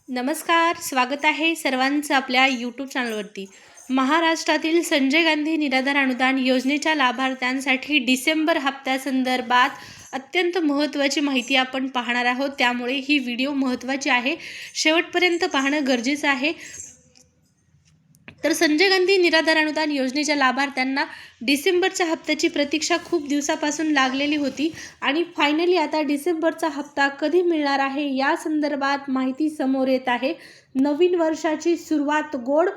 नमस्कार, स्वागत आहे सर्वांचं आपल्या यूट्यूब चॅनलवरती. महाराष्ट्रातील संजय गांधी निराधार अनुदान योजनेच्या लाभार्थ्यांसाठी डिसेंबर हप्त्यासंदर्भात अत्यंत महत्त्वाची माहिती आपण पाहणार आहोत. त्यामुळे ही व्हिडिओ महत्त्वाची आहे, शेवटपर्यंत पाहणं गरजेचं आहे. तर संजय गांधी निराधार अनुदान योजनेच्या लाभार्थ्यांना डिसेंबरच्या हप्त्याची प्रतीक्षा खूप दिवसापासून लागलेली होती आणि फायनली आता डिसेंबरचा हप्ता कधी मिळणार आहे या संदर्भात माहिती समोर येत आहे. नवीन वर्षाची सुरुवात गोड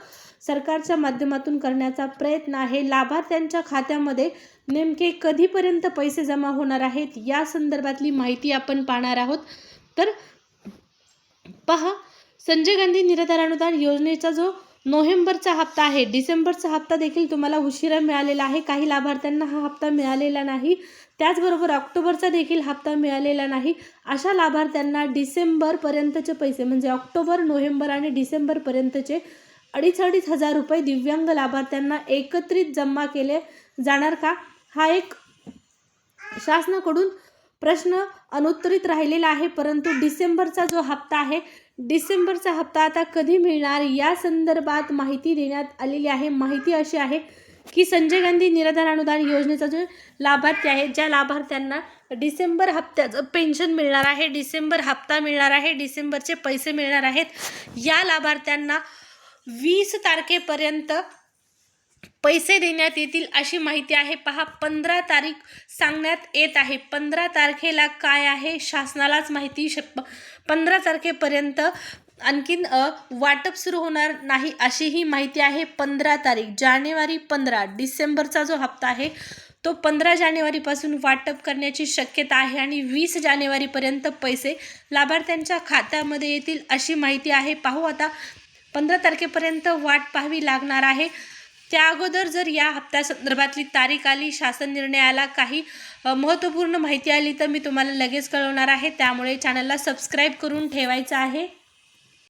सरकारच्या माध्यमातून करण्याचा प्रयत्न आहे. लाभार्थ्यांच्या खात्यामध्ये नेमके कधीपर्यंत पैसे जमा होणार आहेत या संदर्भातली माहिती आपण पाहणार आहोत. तर पहा, संजय गांधी निराधार अनुदान योजनेचा जो नोव्हेंबरचा हप्ता आहे, डिसेंबरचा हप्ता देखील तुम्हाला उशिरा मिळालेला आहे. काही लाभार्थ्यांना हा हप्ता मिळालेला नाही. त्याचबरोबर ऑक्टोबरचा देखील हप्ता मिळालेला नाही. अशा लाभार्थ्यांना डिसेंबरपर्यंतचे पैसे म्हणजे ऑक्टोबर, नोव्हेंबर आणि डिसेंबरपर्यंतचे 2,500 रुपये दिव्यांग लाभार्थ्यांना एकत्रित जमा केले जाणार का? हा एक शासनाकडून प्रश्न अनुत्तरित राहिलेला आहे. परंतु डिसेंबरचा जो हप्ता आहे, डिसेंबरचा हप्ता आता कधी मिळणार या संदर्भात माहिती देण्यात आलेली आहे. माहिती अशी आहे की संजय गांधी निराधार अनुदान योजनेचा जो लाभार्थी आहे, ज्या लाभार्थ्यांना डिसेंबर हप्त्याचं पेन्शन मिळणार आहे, डिसेंबर हप्ता मिळणार आहे, डिसेंबरचे पैसे मिळणार आहेत, या लाभार्थ्यांना 20 तारखेपर्यंत पैसे देण्यात येतील अशी माहिती आहे. पहा, 15 तारीख सांगण्यात येत आहे. 15 तारखेला काय आहे शासनालाच माहिती. 15 तारखेपर्यंत आणखीन वाटप सुरू होणार नाही अशी ही माहिती आहे. 15 तारीख जानेवारी 15 डिसेंबरचा जो हप्ता आहे तो 15 जानेवारीपासून वाटप करण्याची शक्यता आहे आणि 20 जानेवारीपर्यंत पैसे लाभार्थ्यांच्या खात्यामध्ये येतील अशी माहिती आहे. पाहू आता, 15 तारखेपर्यंत वाट पाहावी लागणार आहे. त्या अगोदर जर या हप्त्यासंदर्भातली तारीख आली, शासन निर्णयाला काही महत्त्वपूर्ण माहिती आली तर मी तुम्हाला लगेच कळवणार आहे. त्यामुळे चॅनलला सबस्क्राईब करून ठेवायचं आहे.